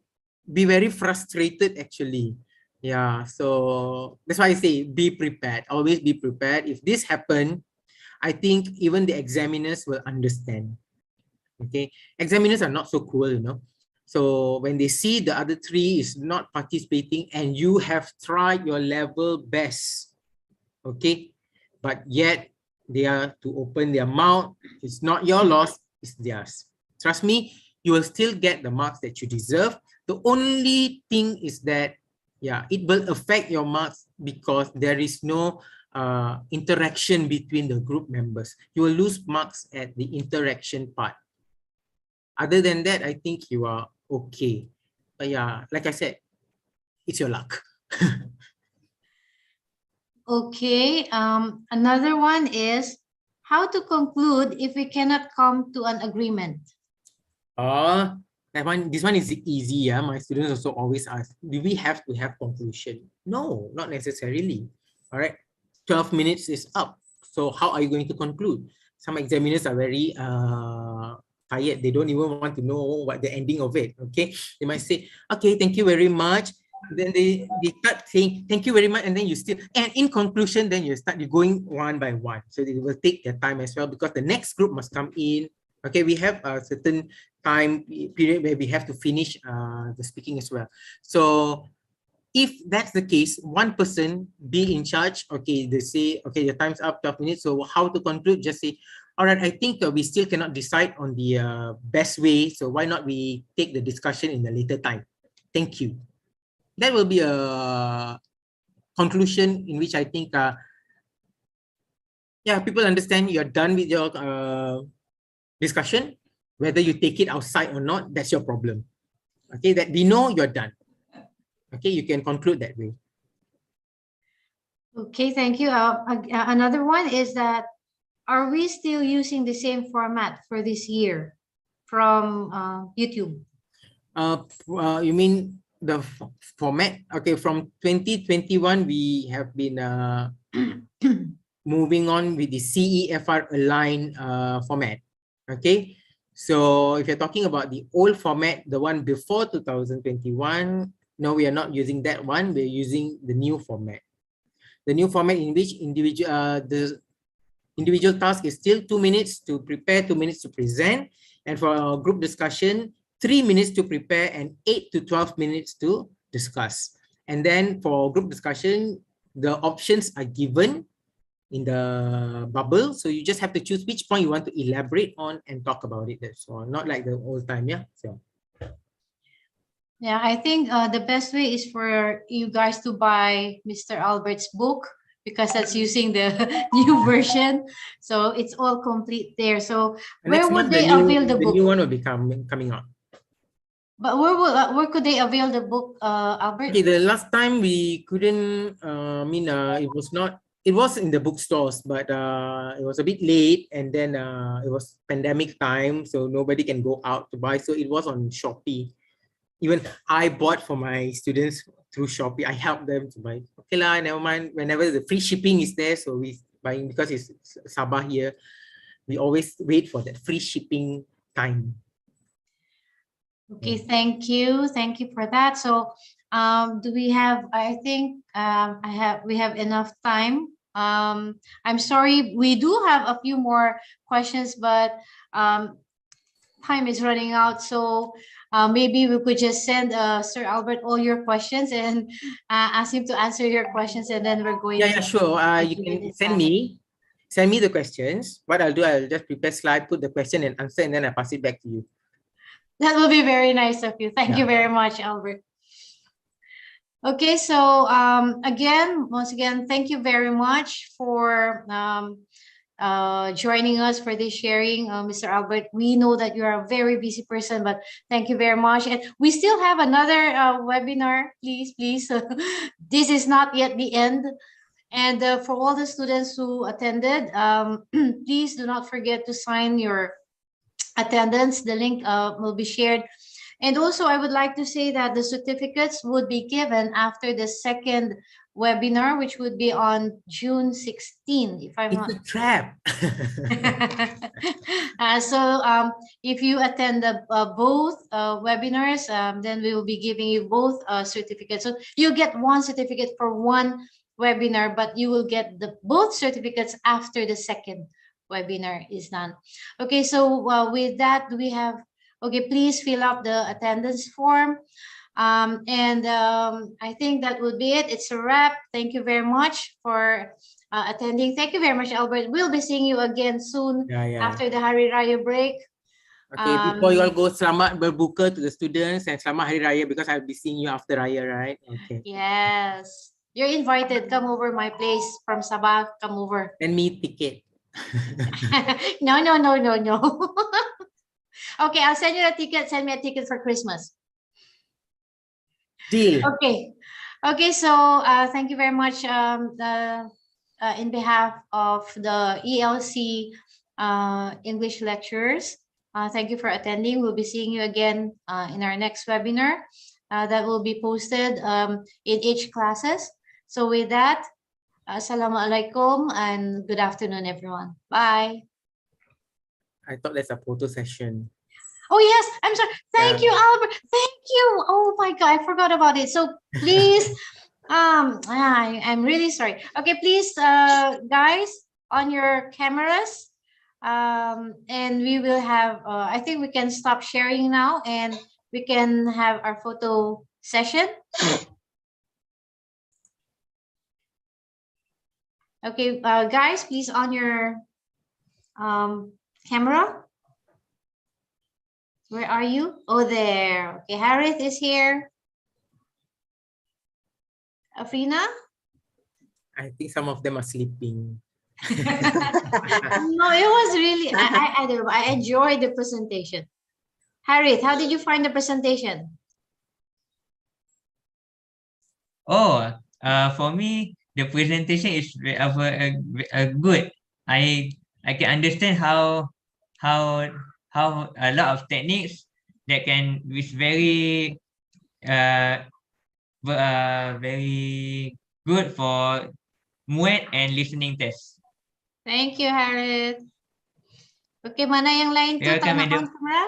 be very frustrated actually. Yeah, so that's why I say be prepared. Always be prepared. If this happens, I think even the examiners will understand. Okay, examiners are not so cruel, you know. So when they see the other 3 is not participating and you have tried your level best, okay, but yet they are to open their mouth, it's not your loss, it's theirs. Trust me, you will still get the marks that you deserve. The only thing is that, yeah, it will affect your marks because there is no interaction between the group members. You will lose marks at the interaction part. Other than that, I think you are okay. But yeah, like I said, it's your luck. Okay, another one is, how to conclude if we cannot come to an agreement? This one is easy. Yeah, my students also always ask, do we have to have conclusion? No, not necessarily. All right, 12 minutes is up. So how are you going to conclude? Some examiners are very tired. They don't even want to know what the ending of it. Okay, they might say, okay, thank you very much. Then they start saying thank you very much, and then you still, and in conclusion, then you going one by one. So it will take their time as well, because the next group must come in. Okay, we have a certain time period where we have to finish the speaking as well. So if that's the case, one person be in charge. Okay, they say, okay, your time's up, 12 minutes. So how to conclude? Just say, all right, I think we still cannot decide on the best way. So why not we take the discussion in a later time? Thank you. That will be a conclusion in which I think, yeah, people understand you're done with your discussion. Whether you take it outside or not, that's your problem. Okay, that we know you're done. Okay, you can conclude that way. Okay, thank you. Another one is that, are we still using the same format for this year from YouTube? You mean the format? Okay, from 2021, we have been moving on with the Cefr aligned format. Okay, so if you're talking about the old format, the one before 2021, no, we are not using that one. We're using the new format. The new format in which the individual task is still 2 minutes to prepare, 2 minutes to present, and for our group discussion, 3 minutes to prepare and 8 to 12 minutes to discuss. And then for group discussion, the options are given in the bubble, so you just have to choose which point you want to elaborate on and talk about it. That's all, not like the old time. Yeah, so yeah, I think the best way is for you guys to buy Mr. Albert's book, because that's using the new version, so it's all complete there. So where would they avail the book? The new one will be coming out. But where could they avail the book, Albert? Okay, the last time we couldn't. It was in the bookstores, but it was a bit late, and then it was pandemic time, so nobody can go out to buy. So it was on Shopee. Even I bought for my students through Shopee. I helped them to buy. Okay lah, never mind. Whenever the free shipping is there, so we buying, because it's Sabah here. We always wait for that free shipping time. Okay, thank you for that. So do we have, I think we have enough time. I'm sorry, we do have a few more questions, but time is running out, so maybe we could just send Sir Albert all your questions and ask him to answer your questions, and then we're going yeah, sure. You can send me the questions. What I'll do, I'll just prepare slide, put the question and answer, and then I pass it back to you. That will be very nice of you. Thank you very much, Albert. Okay, so once again, thank you very much for joining us for this sharing, Mr. Albert. We know that you are a very busy person, but thank you very much. And we still have another webinar. Please. This is not yet the end. And for all the students who attended, please do not forget to sign your attendance. The link will be shared. And also, I would like to say that the certificates would be given after the second webinar, which would be on June 16, if I'm not. It's a trap. So if you attend both webinars, then we will be giving you both certificates. So you get one certificate for one webinar, but you will get both certificates after the second webinar is done. Okay, so with that, we have, okay, please fill up the attendance form. I think that would be it. It's a wrap. Thank you very much for attending. Thank you very much, Albert. We'll be seeing you again soon after the Hari Raya break. Okay, before you all go, selamat berbuka to the students and selamat Hari Raya, because I'll be seeing you after Raya, right? Okay. Yes. You're invited. Come over my place from Sabah. Come over. Send me ticket. No. Okay, I'll send you a ticket. Send me a ticket for Christmas. Deal. Okay, so thank you very much in behalf of the ELC English lecturers. Thank you for attending. We'll be seeing you again in our next webinar that will be posted in each classes. So with that, Assalamualaikum and good afternoon, everyone. Bye. I thought that's a photo session. Oh yes, I'm sorry. Thank you, Albert. Thank you. Oh my God, I forgot about it. So please, I'm really sorry. Okay, please, guys, on your cameras, and we will have. I think we can stop sharing now, and we can have our photo session. Okay, guys, please on your camera. Where are you? Oh, there. Okay, Harith is here. Afrina? I think some of them are sleeping. No, it was really, I don't know, I enjoyed the presentation. Harith, how did you find the presentation? Oh, for me, the presentation is good. I can understand how a lot of techniques that can is very very good for muet and listening tests. Thank you, Harith. Okay, mana yang lain tu tak Welcome, nak on madam. kamera?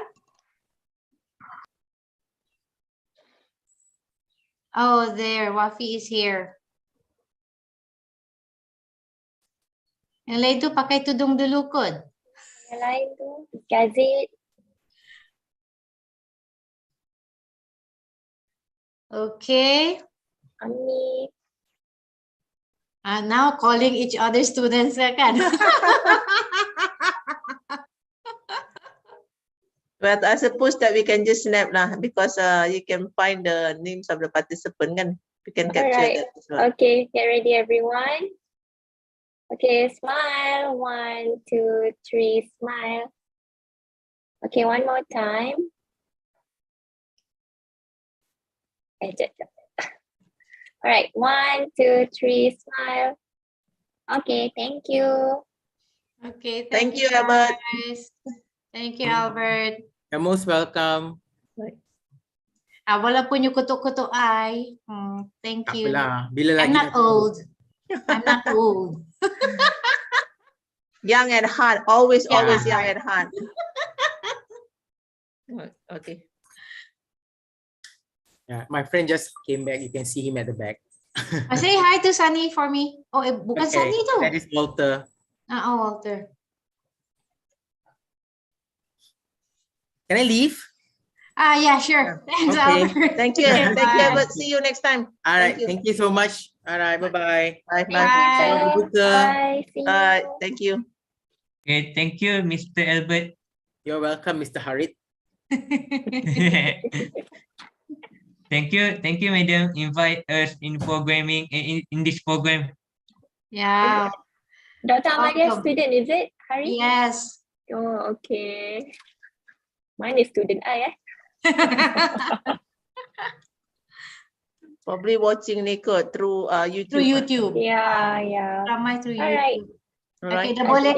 Oh, there, Wafi is here. Yang lain tu pakai tudung dulu kot. Yang lain tu, Gazette. Okay. Ami. Now calling each other students kan? But I suppose that we can just snap lah, because you can find the names of the participant kan. We can capture Alright. that as well. Okay, get ready, everyone. Okay, smile. 1, 2, 3, smile. Okay, one more time. Okay, Alright, 1, 2, 3, smile. Okay, thank you. Okay, Thank you, Albert. guys. Thank you, Albert. You're most welcome. Walaupun you kutuk-kutuk I, thank Tak you. apalah. Bila I'm lagi not old. I'm not old. Young at heart, always Yeah. young at heart. Okay. Yeah, my friend just came back. You can see him at the back. Say hi to Sunny for me. Oh, bukan Sunny tu. That is Walter. Oh, Walter. Can I leave? Yeah, sure. Thanks, Okay. Albert. Thank you. Okay, Thank you, bye. Albert. See you next time. All right. Thank you. Thank you so much. All right. Bye-bye. Bye. Thank Bye. you, Bye. sir. Buka. Bye. See you. Thank you. Okay, thank you, Mr. Albert. You're welcome, Mr. Harit. Thank you, madam. Invite us in programming in this program. Yeah. Dr. Amalia Welcome. student, is it? Hari? Yes. Oh, okay. Mine is student I, Probably watching ni kot through YouTube. Through YouTube. Yeah, yeah. Ramai through Alright. YouTube. Alright. Okay, dah boleh